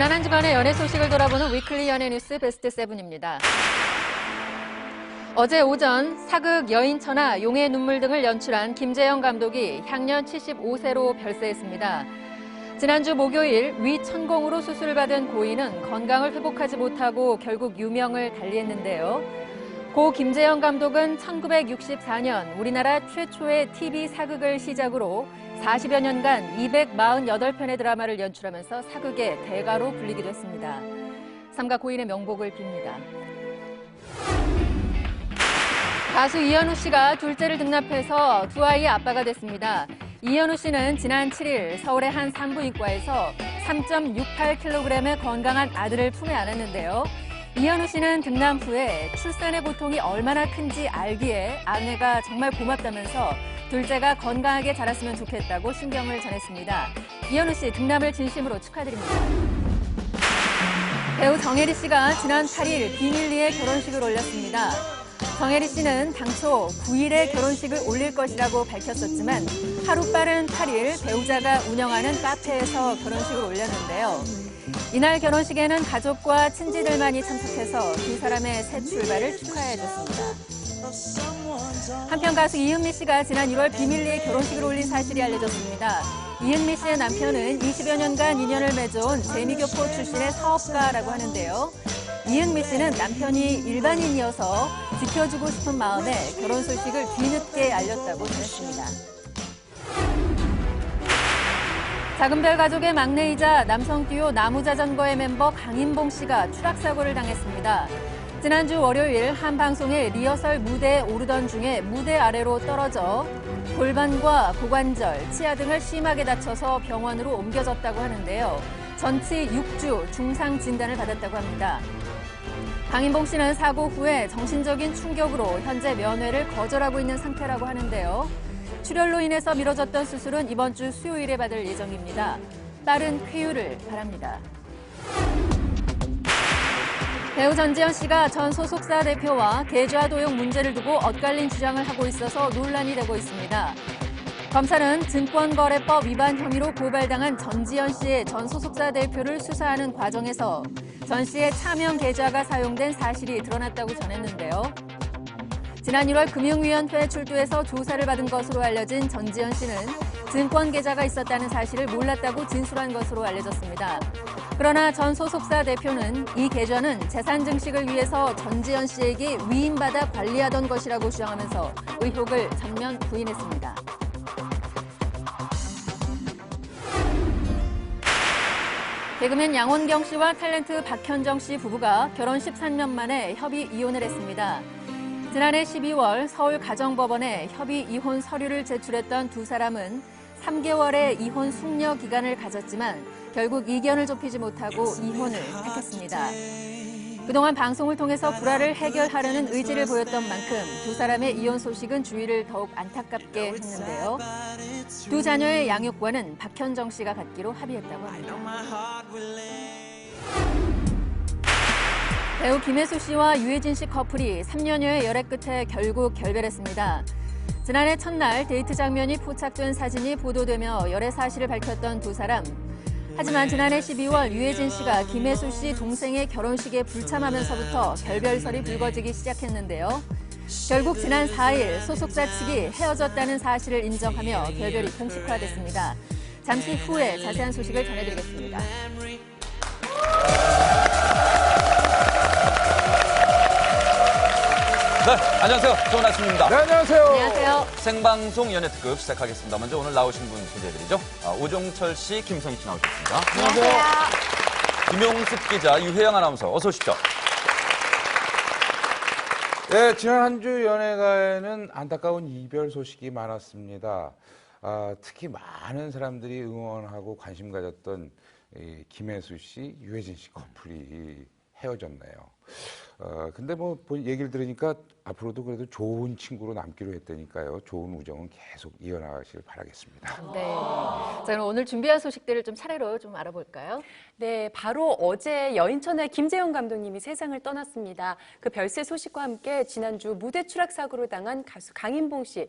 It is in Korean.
지난 한 주간의 연예 소식을 돌아보는 위클리 연예 뉴스 베스트 7입니다. 어제 오전 사극 여인천하 용의 눈물 등을 연출한 김재영 감독이 향년 75세로 별세했습니다. 지난주 목요일 위 천공으로 수술을 받은 고인은 건강을 회복하지 못하고 결국 유명을 달리했는데요. 고 김재영 감독은 1964년 우리나라 최초의 TV 사극을 시작으로 40여 년간 248편의 드라마를 연출하면서 사극의 대가로 불리기도 했습니다. 삼가 고인의 명복을 빕니다. 가수 이현우 씨가 둘째를 등납해서 두 아이의 아빠가 됐습니다. 이현우 씨는 지난 7일 서울의 한 산부인과에서 3.68kg의 건강한 아들을 품에 안았는데요. 이현우 씨는 등남 후에 출산의 고통이 얼마나 큰지 알기에 아내가 정말 고맙다면서 둘째가 건강하게 자랐으면 좋겠다고 심경을 전했습니다. 이현우 씨 등남을 진심으로 축하드립니다. 배우 정혜리 씨가 지난 8일 비밀리에 결혼식을 올렸습니다. 정혜리 씨는 당초 9일에 결혼식을 올릴 것이라고 밝혔었지만 하루빠른 8일 배우자가 운영하는 카페에서 결혼식을 올렸는데요. 이날 결혼식에는 가족과 친지들만이 참석해서 두 사람의 새 출발을 축하해줬습니다. 한편 가수 이은미 씨가 지난 1월 비밀리에 결혼식을 올린 사실이 알려졌습니다. 이은미 씨의 남편은 20여 년간 인연을 맺어온 재미교포 출신의 사업가라고 하는데요. 이은미 씨는 남편이 일반인이어서 지켜주고 싶은 마음에 결혼 소식을 뒤늦게 알렸다고 전했습니다. 작은별 가족의 막내이자 남성 듀오 나무자전거의 멤버 강인봉 씨가 추락사고를 당했습니다. 지난주 월요일 한 방송의 리허설 무대에 오르던 중에 무대 아래로 떨어져 골반과 고관절, 치아 등을 심하게 다쳐서 병원으로 옮겨졌다고 하는데요. 전치 6주 중상 진단을 받았다고 합니다. 강인봉 씨는 사고 후에 정신적인 충격으로 현재 면회를 거절하고 있는 상태라고 하는데요. 출혈로 인해서 미뤄졌던 수술은 이번 주 수요일에 받을 예정입니다. 빠른 쾌유를 바랍니다. 배우 전지현 씨가 전 소속사 대표와 계좌 도용 문제를 두고 엇갈린 주장을 하고 있어서 논란이 되고 있습니다. 검찰은 증권거래법 위반 혐의로 고발당한 전지현 씨의 전 소속사 대표를 수사하는 과정에서 전 씨의 차명 계좌가 사용된 사실이 드러났다고 전했는데요. 지난 1월 금융위원회에 출두해서 조사를 받은 것으로 알려진 전지현 씨는 증권 계좌가 있었다는 사실을 몰랐다고 진술한 것으로 알려졌습니다. 그러나 전 소속사 대표는 이 계좌는 재산 증식을 위해서 전지현 씨에게 위임받아 관리하던 것이라고 주장하면서 의혹을 전면 부인했습니다. 개그맨 양원경 씨와 탤런트 박현정 씨 부부가 결혼 13년 만에 협의 이혼을 했습니다. 지난해 12월 서울가정법원에 협의 이혼 서류를 제출했던 두 사람은 3개월의 이혼 숙려 기간을 가졌지만 결국 이견을 좁히지 못하고 이혼을 택했습니다. 그동안 방송을 통해서 불화를 해결하려는 의지를 보였던 만큼 두 사람의 이혼 소식은 주위를 더욱 안타깝게 했는데요. 두 자녀의 양육권은 박현정 씨가 갖기로 합의했다고 합니다. 배우 김혜수 씨와 유해진 씨 커플이 3년여의 열애 끝에 결국 결별했습니다. 지난해 첫날 데이트 장면이 포착된 사진이 보도되며 열애 사실을 밝혔던 두 사람. 하지만 지난해 12월 유해진 씨가 김혜수 씨 동생의 결혼식에 불참하면서부터 결별설이 불거지기 시작했는데요. 결국 지난 4일 소속사 측이 헤어졌다는 사실을 인정하며 결별이 공식화됐습니다. 잠시 후에 자세한 소식을 전해드리겠습니다. 네, 안녕하세요. 좋은 아침입니다. 네, 안녕하세요. 안녕하세요. 생방송 연예특급 시작하겠습니다. 먼저 오늘 나오신 분 소개해드리죠. 오종철 씨, 김성희 씨 나오셨습니다. 안녕하세요. 김용숙 기자, 유혜영 아나운서 어서 오십시오. 네, 지난 한 주 연예가에는 안타까운 이별 소식이 많았습니다. 특히 많은 사람들이 응원하고 관심 가졌던 김혜수 씨, 유해진 씨 커플이 헤어졌네요. 근데 뭐 얘기를 들으니까 앞으로도 그래도 좋은 친구로 남기로 했다니까요. 좋은 우정은 계속 이어나가길 바라겠습니다. 네. 자, 그럼 오늘 준비한 소식들을 좀 차례로 좀 알아볼까요? 네, 바로 어제 여인천하의 김재영 감독님이 세상을 떠났습니다. 그 별세 소식과 함께 지난주 무대 추락 사고로 당한 가수 강인봉 씨